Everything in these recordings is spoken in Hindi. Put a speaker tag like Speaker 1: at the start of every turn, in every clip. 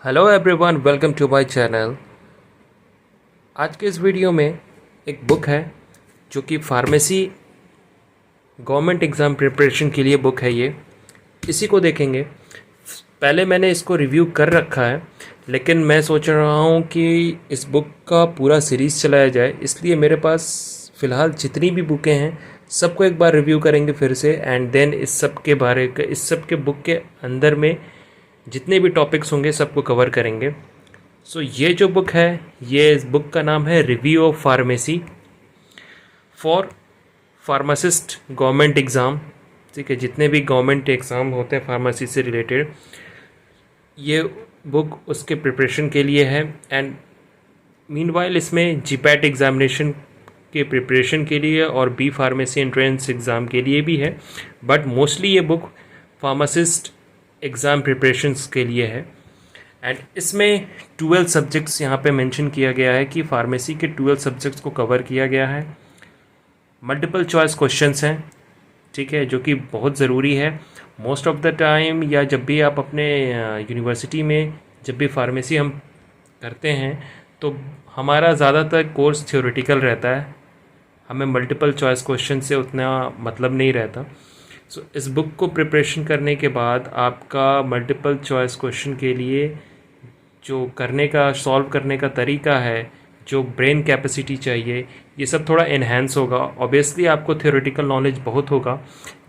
Speaker 1: Hello everyone, welcome to my channel. आज के इस वीडियो में एक बुक है जो कि फार्मेसी गवर्नमेंट एग्ज़ाम प्रिपरेशन के लिए बुक है। ये इसी को देखेंगे। पहले मैंने इसको रिव्यू कर रखा है, लेकिन मैं सोच रहा हूँ कि इस बुक का पूरा सीरीज़ चलाया जाए, इसलिए मेरे पास फ़िलहाल जितनी भी बुकें हैं सबको एक बार रिव्यू करेंगे फिर से। एंड देन इस सब के बुक के अंदर में जितने भी टॉपिक्स होंगे सबको कवर करेंगे। सो ये जो बुक है, ये इस बुक का नाम है review of pharmacy for pharmacist government exam. ठीक है, जितने भी गवर्नमेंट एग्ज़ाम होते हैं फार्मेसी से रिलेटेड, ये बुक उसके प्रिपरेशन के लिए है। एंड मीनवाइल इसमें जीपैट एग्ज़ामिनेशन के प्रिपरेशन के लिए और बी फार्मेसी एंट्रेंस एग्ज़ाम के लिए भी है, बट मोस्टली ये बुक फार्मासिस्ट एग्ज़ाम प्रिपरेशंस के लिए है। एंड इसमें 12 सब्जेक्ट्स यहाँ पे मेंशन किया गया है कि फार्मेसी के 12 सब्जेक्ट्स को कवर किया गया है। मल्टीपल चॉइस क्वेश्चंस हैं, ठीक है, जो कि बहुत ज़रूरी है मोस्ट ऑफ द टाइम। या जब भी आप अपने यूनिवर्सिटी में जब भी फार्मेसी हम करते हैं तो हमारा ज़्यादातर कोर्स थ्योरेटिकल रहता है, हमें मल्टीपल चॉइस क्वेश्चन से उतना मतलब नहीं रहता। सो इस बुक को प्रिपरेशन करने के बाद आपका मल्टीपल चॉइस क्वेश्चन के लिए जो करने का सॉल्व करने का तरीका है, जो ब्रेन कैपेसिटी चाहिए, ये सब थोड़ा इन्हेंस होगा। ऑब्वियसली आपको थ्योरेटिकल नॉलेज बहुत होगा,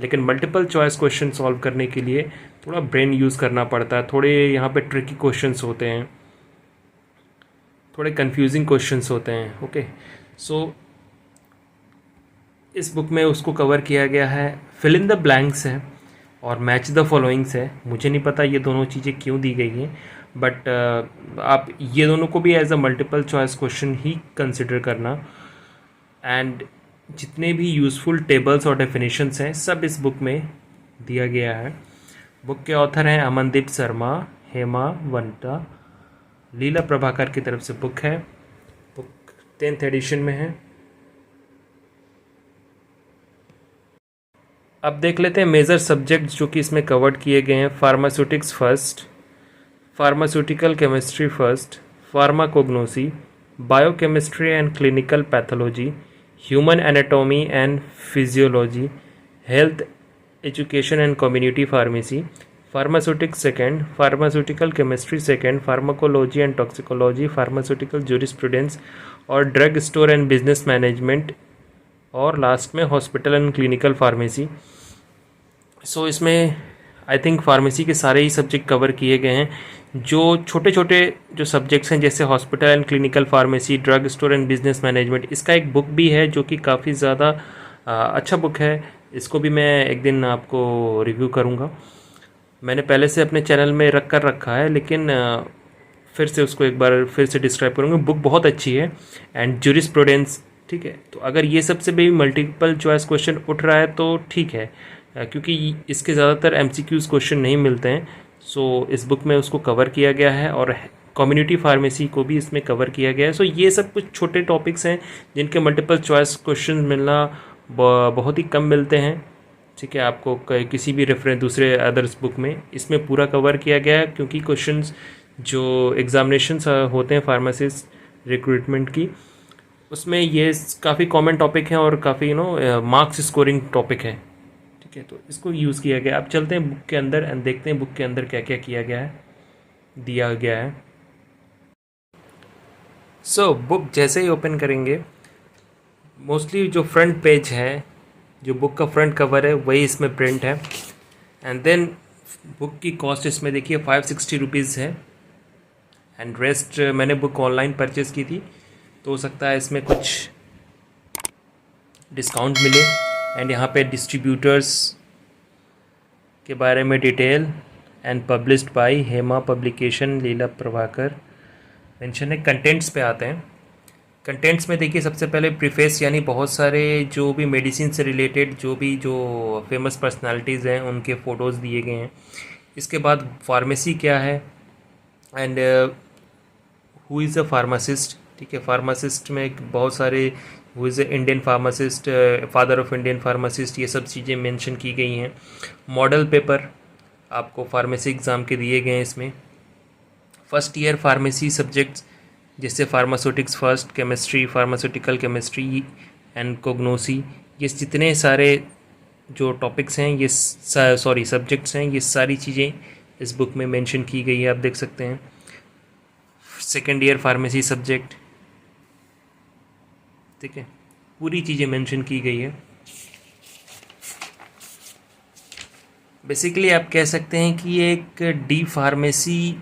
Speaker 1: लेकिन मल्टीपल चॉइस क्वेश्चन सॉल्व करने के लिए थोड़ा ब्रेन यूज़ करना पड़ता है। थोड़े यहाँ पे ट्रिकी क्वेश्चंस होते हैं, थोड़े कंफ्यूजिंग क्वेश्चंस होते हैं। ओके, सो इस बुक में उसको कवर किया गया है। फिल इन द ब्लैंक्स है और मैच द फॉलोइंग्स है। मुझे नहीं पता ये दोनों चीज़ें क्यों दी गई हैं, बट आप ये दोनों को भी as a multiple choice question ही कंसिडर करना। एंड जितने भी यूज़फुल टेबल्स और डेफिनेशंस हैं सब इस बुक में दिया गया है। बुक के ऑथर हैं अमनदीप शर्मा, हेमा वंटा, लीला प्रभाकर की तरफ से बुक है। बुक 10th एडिशन में है। अब देख लेते हैं मेजर सब्जेक्ट्स जो कि इसमें कवर्ड किए गए हैं। Pharmaceutics first, pharmaceutical chemistry first, pharmacognosy, biochemistry and clinical pathology, human anatomy and physiology, health education and community pharmacy, pharmaceutics second, pharmaceutical chemistry second, pharmacology and toxicology, pharmaceutical jurisprudence और drug store and business management, और लास्ट में hospital and clinical pharmacy. So इसमें आई थिंक फार्मेसी के सारे ही सब्जेक्ट कवर किए गए हैं। जो छोटे छोटे जो सब्जेक्ट्स हैं जैसे hospital and clinical pharmacy, drug store and business management, इसका एक बुक भी है जो कि काफ़ी ज़्यादा अच्छा बुक है। इसको भी मैं एक दिन आपको रिव्यू करूँगा। मैंने पहले से अपने चैनल में रखा है, लेकिन फिर से उसको एक बार फिर से डिस्क्राइब करूँगा। बुक बहुत अच्छी है। एंड जूरिस्प्रूडेंस, ठीक है, तो अगर ये सबसे भी मल्टीपल चॉइस क्वेश्चन उठ रहा है तो ठीक है, क्योंकि इसके ज़्यादातर एमसीक्यूज़ क्वेश्चन नहीं मिलते हैं। सो इस बुक में उसको कवर किया गया है और कम्युनिटी फार्मेसी को भी इसमें कवर किया गया है। सो ये सब कुछ छोटे टॉपिक्स हैं जिनके मल्टीपल चॉइस क्वेश्चन मिलना बहुत ही कम मिलते हैं। ठीक है, आपको किसी भी रेफरेंस दूसरे अदर्स बुक में इसमें पूरा कवर किया गया है, क्योंकि क्वेश्चंस जो एग्जामिनेशंस होते हैं फार्मासिस्ट रिक्रूटमेंट की, उसमें ये काफ़ी कॉमन टॉपिक है और काफ़ी मार्क्स स्कोरिंग टॉपिक है। ठीक है, तो इसको यूज़ किया गया। अब चलते हैं बुक के अंदर एंड देखते हैं बुक के अंदर क्या क्या किया गया है, दिया गया है। सो बुक जैसे ही ओपन करेंगे, मोस्टली जो फ्रंट पेज है, जो बुक का फ्रंट कवर है, वही इसमें प्रिंट है। एंड देन बुक की कॉस्ट इसमें देखिए 560 रुपीज़ है। एंड रेस्ट मैंने बुक ऑनलाइन परचेज़ की थी, तो हो सकता है इसमें कुछ डिस्काउंट मिले। एंड यहाँ पे डिस्ट्रीब्यूटर्स के बारे में detail and published by Hema publication, Leela Prabhakar mention है। कंटेंट्स पे आते हैं। कंटेंट्स में देखिए सबसे पहले प्रीफेस, यानी बहुत सारे जो भी मेडिसिन से रिलेटेड जो फेमस पर्सनालिटीज़ हैं उनके फ़ोटोज़ दिए गए हैं। इसके बाद फार्मेसी क्या है and who is a pharmacist. ठीक है, फार्मासिस्ट में बहुत सारे who is Indian pharmacist, father of Indian pharmacist, ये सब चीज़ें मेंशन की गई हैं। मॉडल पेपर आपको फार्मेसी एग्ज़ाम के दिए गए हैं इसमें। फर्स्ट ईयर फार्मेसी सब्जेक्ट्स जैसे pharmaceutics first, chemistry, pharmaceutical chemistry and cognosy, ये जितने सारे जो टॉपिक्स हैं, ये सॉरी सब्जेक्ट्स हैं, ये सारी चीज़ें इस बुक में मेंशन की गई है, आप देख सकते हैं। सेकेंड ईयर फार्मेसी सब्जेक्ट, ठीक है, पूरी चीज़ें मेंशन की गई है। बेसिकली आप कह सकते हैं कि ये एक डी फार्मेसी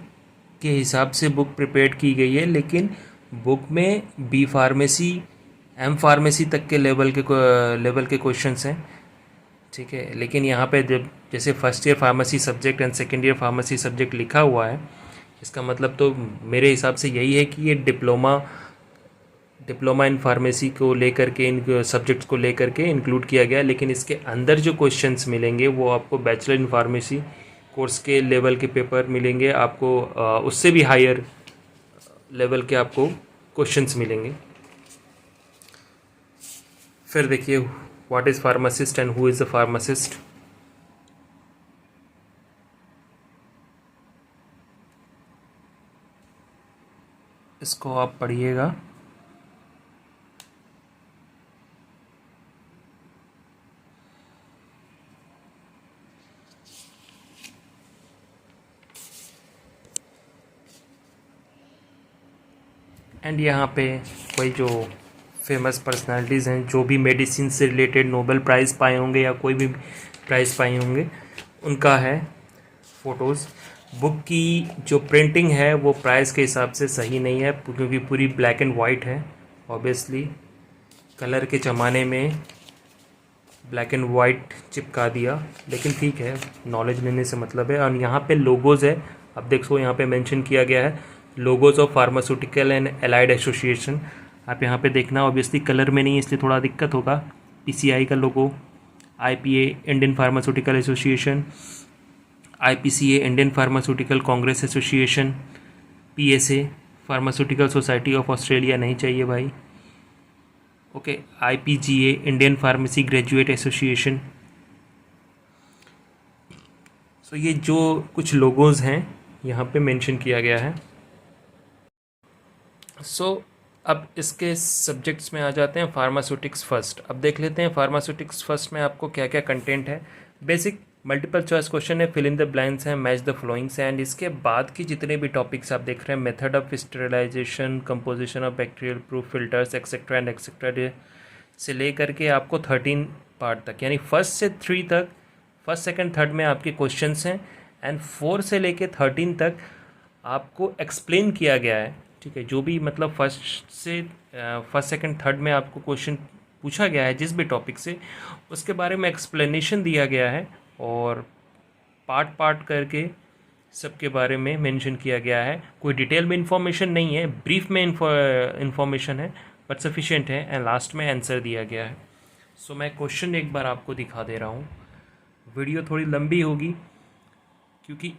Speaker 1: के हिसाब से बुक प्रिपेयर की गई है, लेकिन बुक में बी फार्मेसी, एम फार्मेसी तक के लेवल के क्वेश्चंस हैं, ठीक है। लेकिन यहाँ पे जब जैसे first year pharmacy subject and second year pharmacy subject लिखा हुआ है, इसका मतलब तो मेरे हिसाब से यही है कि ये डिप्लोमा इन फार्मेसी को लेकर के, इन सब्जेक्ट्स को लेकर के इंक्लूड किया गया। लेकिन इसके अंदर जो क्वेश्चंस मिलेंगे वो आपको बैचलर इन फार्मेसी कोर्स के लेवल के पेपर मिलेंगे आपको, उससे भी हायर लेवल के आपको क्वेश्चंस मिलेंगे। फिर देखिए, what is pharmacist and who is the pharmacist. इसको आप पढ़िएगा। एंड यहाँ पे कोई जो फेमस पर्सनालिटीज़ हैं, जो भी मेडिसिन से रिलेटेड नोबेल प्राइज़ पाए होंगे या कोई भी प्राइज़ पाए होंगे, उनका है फ़ोटोज़। बुक की जो प्रिंटिंग है वो प्राइस के हिसाब से सही नहीं है, क्योंकि पूरी ब्लैक एंड वाइट है। ऑब्वियसली कलर के ज़माने में ब्लैक एंड वाइट चिपका दिया, लेकिन ठीक है, नॉलेज लेने से मतलब है। और यहाँ पे लोगोज़ है, आप देखो यहाँ पे मेंशन किया गया है, logos of pharmaceutical and allied association. आप यहाँ पे देखना, ऑब्वियसली कलर में नहीं, इसलिए थोड़ा दिक्कत होगा। पीसीआई का logo, IPA Indian pharmaceutical association, IPCA Indian pharmaceutical congress association, PSA pharmaceutical society of Australia नहीं चाहिए भाई, okay, IPGA Indian pharmacy graduate association. So ये जो कुछ लोगोज़ हैं यहाँ पे मेंशन किया गया है। सो अब इसके सब्जेक्ट्स में आ जाते हैं। फार्मास्यूटिक्स फर्स्ट, अब देख लेते हैं फार्मास्यूटिक्स फर्स्ट में आपको क्या क्या कंटेंट है। बेसिक मल्टीपल चॉइस क्वेश्चन है, फिल इन द ब्लैंक्स हैं, मैच द फ्लोइंग्स हैं। एंड इसके बाद की जितने भी टॉपिक्स आप देख रहे हैं, method of sterilisation, composition of bacterial proof filters etcetera and etcetera, से लेकर के आपको 13 पार्ट तक, यानी फर्स्ट से 3 तक, फर्स्ट सेकंड थर्ड में आपके क्वेश्चंस हैं। एंड 4 से लेके 13 तक आपको एक्सप्लेन किया गया है, ठीक है। जो भी मतलब फर्स्ट सेकंड थर्ड में आपको क्वेश्चन पूछा गया है जिस भी टॉपिक से, उसके बारे में एक्सप्लेनेशन दिया गया है, और पार्ट पार्ट करके सबके बारे में मेंशन किया गया है। कोई डिटेल में इंफॉर्मेशन नहीं है, ब्रीफ में इंफॉर्मेशन है, बट सफिशिएंट है। एंड लास्ट में आंसर दिया गया है। सो मैं क्वेश्चन एक बार आपको दिखा दे रहा हूँ। वीडियो थोड़ी लंबी होगी क्योंकि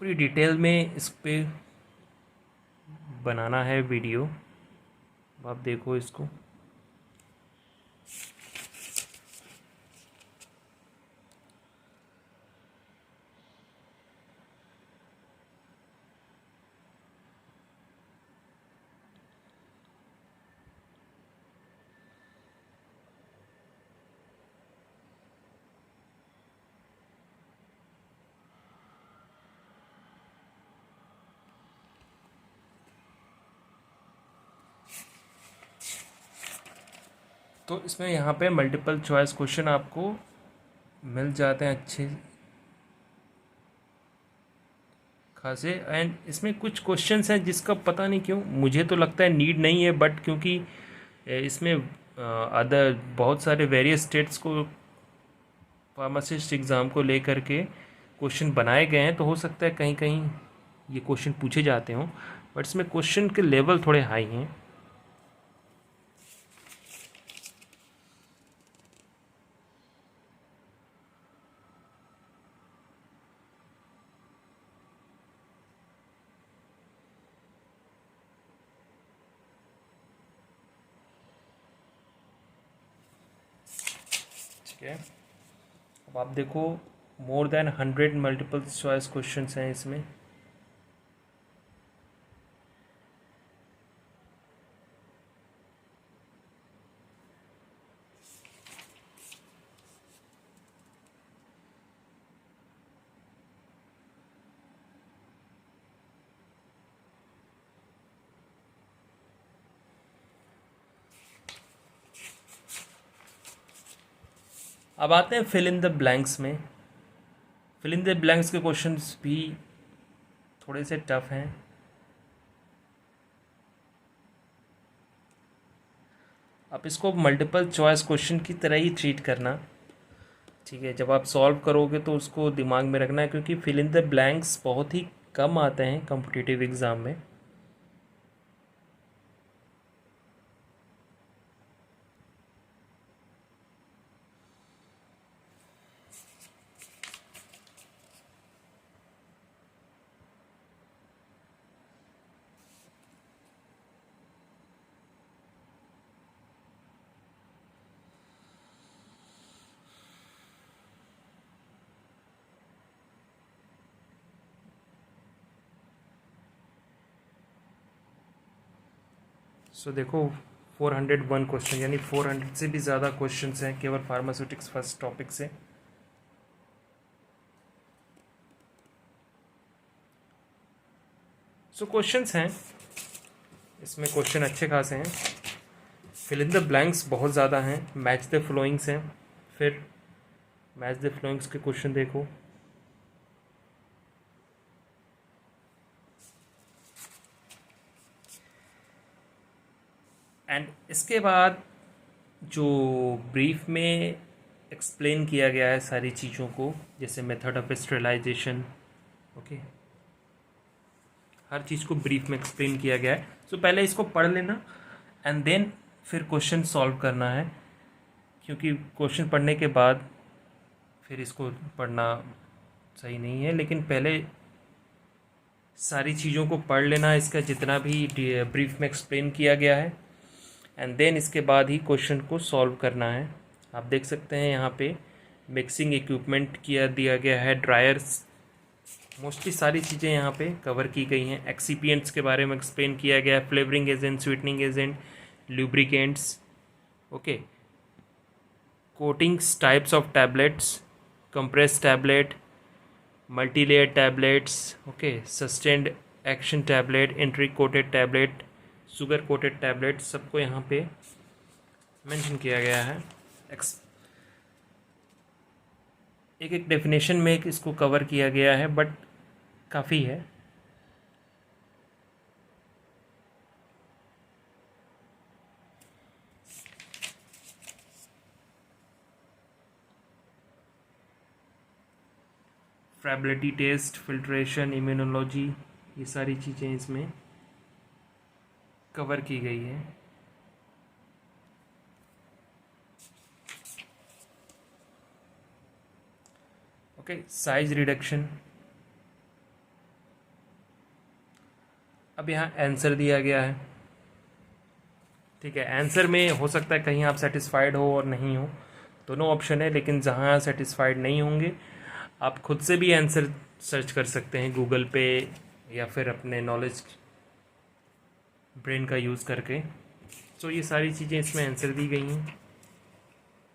Speaker 1: पूरी डिटेल में इस पे बनाना है वीडियो। आप देखो इसको। तो इसमें यहाँ पे मल्टीपल चॉइस क्वेश्चन आपको मिल जाते हैं अच्छे खासे। एंड इसमें कुछ क्वेश्चंस हैं जिसका पता नहीं क्यों, मुझे तो लगता है नीड नहीं है, बट क्योंकि इसमें अदर बहुत सारे वेरियस स्टेट्स को फार्मासिस्ट एग्ज़ाम को लेकर के क्वेश्चन बनाए गए हैं, तो हो सकता है कहीं कहीं ये क्वेश्चन पूछे जाते हों, बट इसमें क्वेश्चन के लेवल थोड़े हाई हैं। ठीक है, अब आप देखो, more than 100 multiple choice questions हैं इसमें। अब आते हैं फिल इन द ब्लैंक्स में। फिल इन द ब्लैंक्स के क्वेश्चंस भी थोड़े से टफ हैं। आप इसको मल्टीपल चॉइस क्वेश्चन की तरह ही ट्रीट करना, ठीक है। जब आप सॉल्व करोगे तो उसको दिमाग में रखना है, क्योंकि फिल इन द ब्लैंक्स बहुत ही कम आते हैं कॉम्पिटिटिव एग्ज़ाम में। सो देखो 401 क्वेश्चन, यानी 400 से भी ज़्यादा क्वेश्चन हैं केवल फार्मास्यूटिक्स फर्स्ट टॉपिक से। सो क्वेश्चंस हैं इसमें, क्वेश्चन अच्छे खासे हैं। फिल इन द ब्लैंक्स बहुत ज़्यादा हैं, मैच द फ्लोइंग्स हैं। फिर मैच द फ्लोइंग्स के क्वेश्चन देखो। एंड इसके बाद जो ब्रीफ में एक्सप्लेन किया गया है सारी चीज़ों को, जैसे मेथड ऑफ स्टेरिलाइजेशन, ओके, हर चीज़ को ब्रीफ में एक्सप्लेन किया गया है। सो पहले इसको पढ़ लेना एंड देन फिर क्वेश्चन सॉल्व करना है, क्योंकि क्वेश्चन पढ़ने के बाद फिर इसको पढ़ना सही नहीं है। लेकिन पहले सारी चीज़ों को पढ़ लेना, इसका जितना भी ब्रीफ में एक्सप्लेन किया गया है, एंड देन इसके बाद ही क्वेश्चन को सॉल्व करना है। आप देख सकते हैं यहाँ पे मिक्सिंग इक्विपमेंट दिया गया है, ड्रायर्स, मोस्टली सारी चीज़ें यहाँ पे कवर की गई हैं। एक्सीपिएंट्स के बारे में एक्सप्लेन किया गया है, flavouring agent, sweetening agent, lubricants, okay, coatings, types of tablets, compress tablet, multilayer tablets, okay, sustained action tablet, entry coated tablet, sugar coated tablet, सबको यहाँ पे मेंशन किया गया है। एक एक डेफिनेशन में एक इसको कवर किया गया है, बट काफ़ी है। फ्रैबिलिटी टेस्ट, फिल्ट्रेशन, इम्यूनोलॉजी, ये सारी चीज़ें इसमें कवर की गई है। Okay, size reduction. अब यहाँ आंसर दिया गया है, ठीक है। आंसर में हो सकता है कहीं आप सेटिस्फाइड हो और नहीं हो, दोनों ऑप्शन है। लेकिन जहाँ सेटिस्फाइड नहीं होंगे, आप खुद से भी आंसर सर्च कर सकते हैं गूगल पे, या फिर अपने नॉलेज ब्रेन का यूज़ करके। सो ये सारी चीज़ें इसमें आंसर दी गई हैं।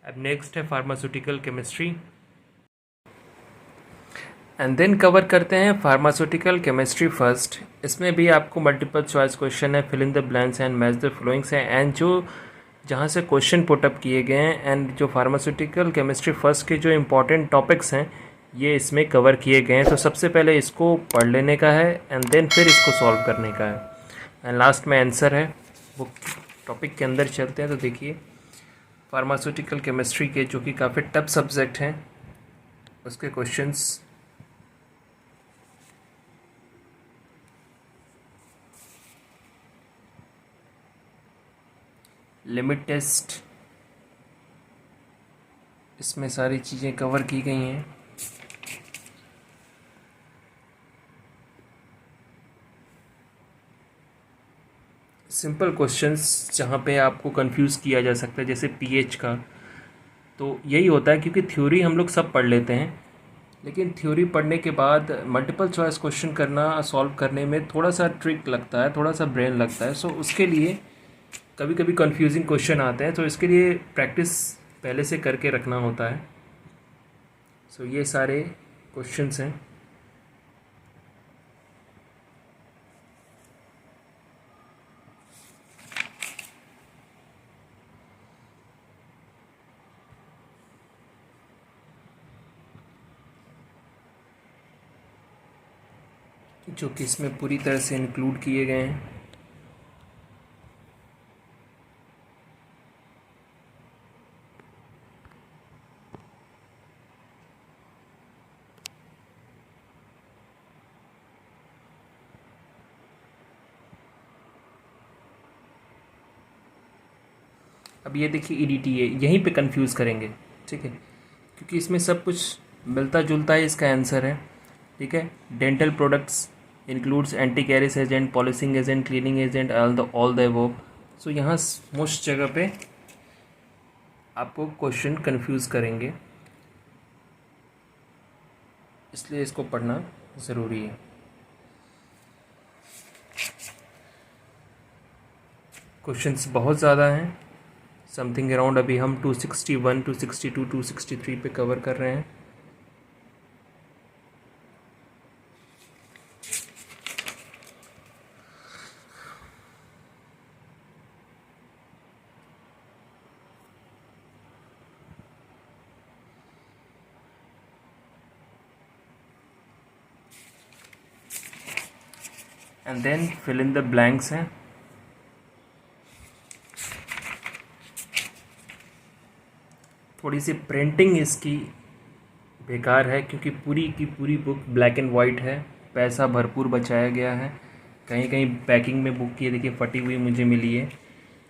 Speaker 1: अब नेक्स्ट है pharmaceutical chemistry, and then cover करते हैं फार्मास्यूटिकल केमिस्ट्री फर्स्ट। इसमें भी आपको मल्टीपल चॉइस क्वेश्चन है, fill in the blanks and match the followings है, एंड जो जहाँ से क्वेश्चन पुटअप किए गए हैं, एंड जो फार्मास्यूटिकल केमिस्ट्री फर्स्ट के जो इंपॉर्टेंट टॉपिक्स हैं ये इसमें कवर किए गए हैं। तो सबसे पहले इसको पढ़ लेने का है एंड देन फिर इसको सॉल्व करने का है, एंड लास्ट में आंसर है। वो टॉपिक के अंदर चलते हैं। तो देखिए फार्मास्यूटिकल केमिस्ट्री के जो कि काफ़ी टफ सब्जेक्ट हैं उसके क्वेश्चंस। लिमिट टेस्ट, इसमें सारी चीज़ें कवर की गई हैं। सिंपल क्वेश्चंस जहाँ पे आपको कंफ्यूज किया जा सकता है, जैसे पीएच का, तो यही होता है क्योंकि थ्योरी हम लोग सब पढ़ लेते हैं, लेकिन थ्योरी पढ़ने के बाद मल्टीपल चॉइस क्वेश्चन करना, सॉल्व करने में थोड़ा सा ट्रिक लगता है, थोड़ा सा ब्रेन लगता है। सो उसके लिए कभी कभी कंफ्यूजिंग क्वेश्चन आते हैं, तो इसके लिए प्रैक्टिस पहले से करके रखना होता है। सो ये सारे क्वेश्चंस हैं। जो कि इसमें पूरी तरह से इंक्लूड किए गए हैं। अब ये देखिए EDTA यहीं पे कंफ्यूज करेंगे, ठीक है, क्योंकि इसमें सब कुछ मिलता जुलता है। इसका आंसर है, ठीक है, dental products includes anti caries agent, polishing agent, cleaning agent, all the above. So यहाँ मोस्ट जगह पे आपको क्वेश्चन कंफ्यूज करेंगे, इसलिए इसको पढ़ना ज़रूरी है। क्वेश्चंस बहुत ज़्यादा हैं, समथिंग अराउंड अभी हम 261, 262, 263 पे कवर कर रहे हैं। And then fill in the blanks हैं। थोड़ी सी प्रिंटिंग इसकी बेकार है, क्योंकि पूरी की पूरी बुक ब्लैक एंड वाइट है। पैसा भरपूर बचाया गया है। कहीं कहीं पैकिंग में बुक की देखिए फटी हुई मुझे मिली है।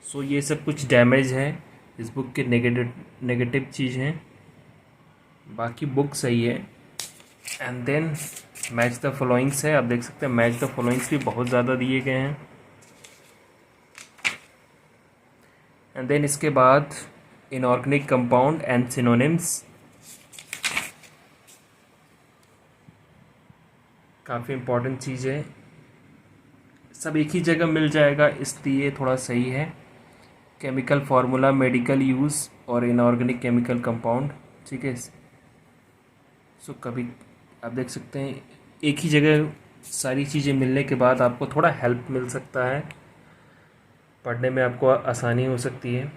Speaker 1: सो ये सब कुछ डैमेज है, इस बुक के नेगेटिव चीज़ हैं। बाकी बुक सही है। And then match the followings है, आप देख सकते हैं मैच द फॉलोइंग्स भी बहुत ज़्यादा दिए गए हैं। एंड देन इसके बाद इनऑर्गेनिक कंपाउंड एंड सिनोनिम्स, काफ़ी इम्पोर्टेंट चीज़ है। सब एक ही जगह मिल जाएगा, इसलिए थोड़ा सही है। केमिकल फार्मूला, मेडिकल यूज़ और इनऑर्गेनिक केमिकल कंपाउंड, ठीक है। सो कभी आप देख सकते हैं एक ही जगह सारी चीज़ें मिलने के बाद आपको थोड़ा हेल्प मिल सकता है, पढ़ने में आपको आसानी हो सकती है।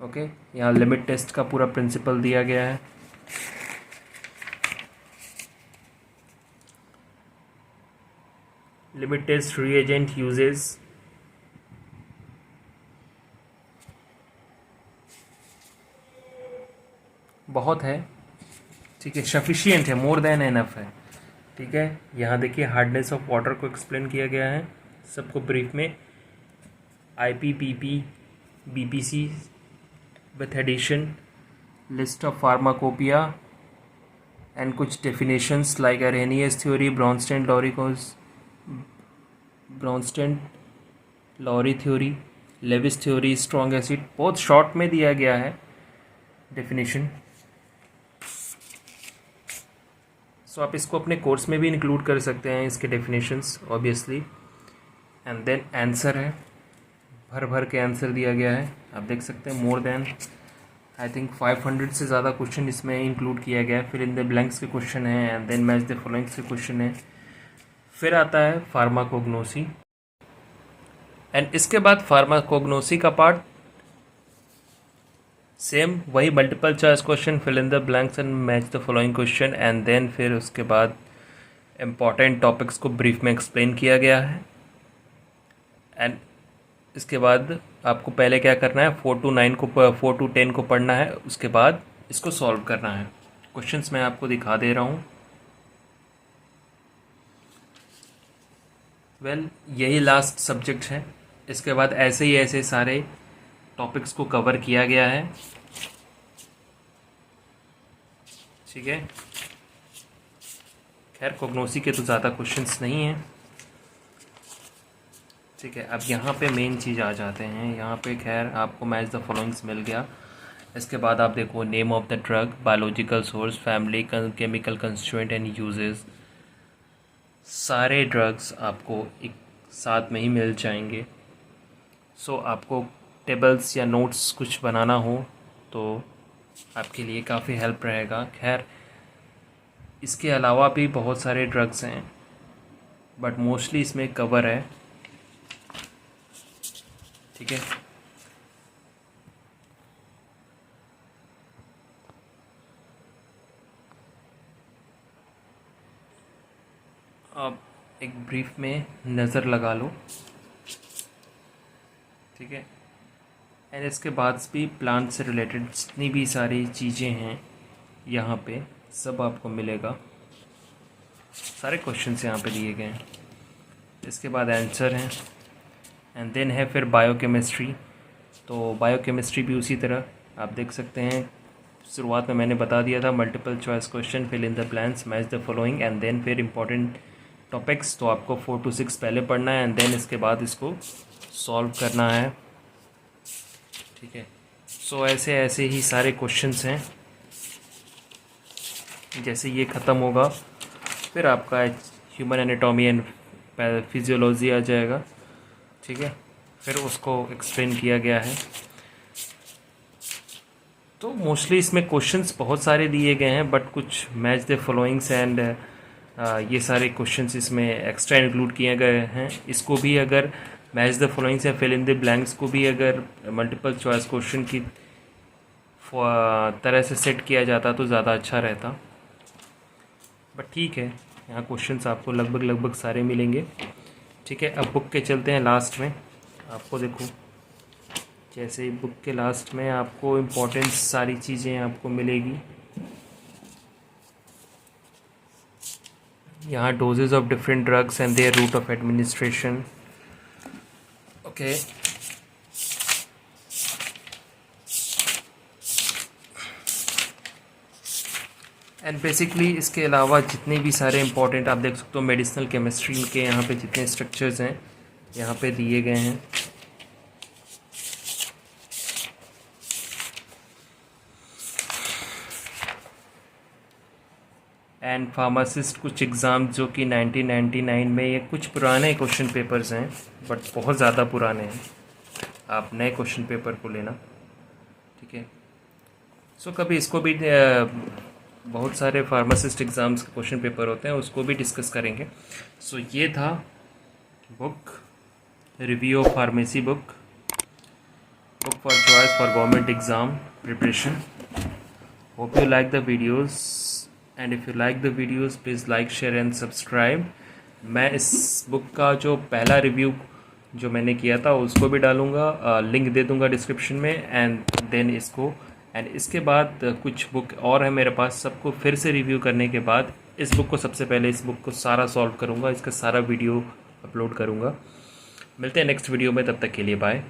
Speaker 1: ओके, यहाँ लिमिट टेस्ट का पूरा प्रिंसिपल दिया गया है। लिमिट टेस्ट रिएजेंट यूजेस, बहुत है, ठीक है, सफिशिएंट है, मोर देन एनफ है, ठीक है। यहाँ देखिए हार्डनेस ऑफ वाटर को एक्सप्लेन किया गया है सबको ब्रीफ में। IPPP, BPC with addition, list of pharmacopoeia and कुछ definitions like Arrhenius theory, Bronsted Lowry theory, Lewis theory, strong acid, बहुत शॉर्ट में दिया गया है डेफिनेशन। सो आप इसको अपने कोर्स में भी इंक्लूड कर सकते हैं, इसके definitions obviously. And then answer है, भर भर के आंसर दिया गया है, आप देख सकते हैं मोर देन आई थिंक 500 से ज़्यादा क्वेश्चन इसमें इंक्लूड किया गया है। फिर इन द ब्लैंक्स के क्वेश्चन है, and then match the followings के क्वेश्चन है। फिर आता है फार्माकोग्नोसी, एंड इसके बाद फार्माकोग्नोसी का पार्ट सेम वही multiple choice question, fill in the blanks and match the following question. And then फिर उसके बाद इम्पॉर्टेंट टॉपिक्स को ब्रीफ में एक्सप्लेन किया गया है। एंड इसके बाद आपको पहले क्या करना है, 4 to 10 को पढ़ना है, उसके बाद इसको सॉल्व करना है। क्वेश्चंस मैं आपको दिखा दे रहा हूँ। यही लास्ट सब्जेक्ट है। इसके बाद ऐसे ही ऐसे सारे टॉपिक्स को कवर किया गया है, ठीक है। खैर कोग्नोसी के तो ज़्यादा क्वेश्चंस नहीं हैं, ठीक है। अब यहाँ पे मेन चीज़ आ जाते हैं। यहाँ पे खैर आपको मैच द फॉलोइंग्स मिल गया। इसके बाद आप देखो name of the drug, biological source, family, chemical constituent and uses. सारे ड्रग्स आपको एक साथ में ही मिल जाएंगे। सो आपको टेबल्स या नोट्स कुछ बनाना हो तो आपके लिए काफ़ी हेल्प रहेगा। खैर इसके अलावा भी बहुत सारे ड्रग्स हैं, बट मोस्टली इसमें कवर है, ठीक है। एक ब्रीफ में नज़र लगा लो, ठीक है। एंड इसके बाद भी प्लांट से रिलेटेड जितनी भी सारी चीज़ें हैं यहाँ पे सब आपको मिलेगा। सारे क्वेश्चंस यहाँ पे दिए गए हैं। इसके बाद आंसर हैं एंड देन है फिर बायोकेमिस्ट्री। तो बायोकेमिस्ट्री भी उसी तरह आप देख सकते हैं। शुरुआत में मैंने बता दिया था, multiple choice question, fill in the blanks, match the following and then फिर इंपॉर्टेंट टॉपिक्स। तो आपको 4 to 6 पहले पढ़ना है एंड देन इसके बाद इसको सॉल्व करना है, ठीक है। सो ऐसे ऐसे ही सारे क्वेश्चंस हैं। जैसे ये ख़त्म होगा फिर आपका ह्यूमन एनाटॉमी एंड फिजियोलॉजी आ जाएगा, ठीक है। फिर उसको एक्सप्लेन किया गया है। तो मोस्टली इसमें क्वेश्चंस बहुत सारे दिए गए हैं, बट कुछ मैच द फॉलोइंग्स एंड ये सारे क्वेश्चंस इसमें एक्स्ट्रा इंक्लूड किए गए हैं। इसको भी अगर मैच द फॉलोइंग्स या फिल इन द ब्लैंक्स को भी अगर मल्टीपल चॉइस क्वेश्चन की तरह से सेट किया जाता तो ज़्यादा अच्छा रहता, बट ठीक है, यहाँ क्वेश्चंस आपको लगभग सारे मिलेंगे, ठीक है। अब बुक के चलते हैं लास्ट में। आपको देखो, जैसे ही बुक के लास्ट में आपको इम्पोर्टेंट सारी चीज़ें आपको मिलेगी। यहाँ doses of different drugs and their route of administration, okay. And basically इसके अलावा जितने भी सारे इंपॉर्टेंट आप देख सकते हो मेडिसिनल केमिस्ट्री के यहाँ पे जितने स्ट्रक्चर्स हैं यहाँ पे दिए गए हैं। एंड फार्मासिस्ट कुछ एग्ज़ाम जो कि 1999 में, ये कुछ पुराने क्वेश्चन पेपर्स हैं बट बहुत ज़्यादा पुराने हैं, आप नए क्वेश्चन पेपर को लेना, ठीक है। सो कभी इसको भी बहुत सारे फार्मासिस्ट एग्ज़ाम्स के क्वेश्चन पेपर होते हैं, उसको भी डिस्कस करेंगे। सो ये था book review of pharmacy book for choice for government exam preparation. Hope you like the videos and if you like the videos please like share and subscribe. मैं इस बुक का जो पहला रिव्यू जो मैंने किया था उसको भी डालूँगा, लिंक दे दूँगा डिस्क्रिप्शन में। एंड देन इसके बाद कुछ बुक और है मेरे पास, सबको फिर से रिव्यू करने के बाद इस बुक को सबसे पहले इस बुक को सारा सॉल्व करूँगा, इसका सारा वीडियो अपलोड करूँगा। मिलते हैं नेक्स्ट वीडियो में, तब तक के लिए बाय।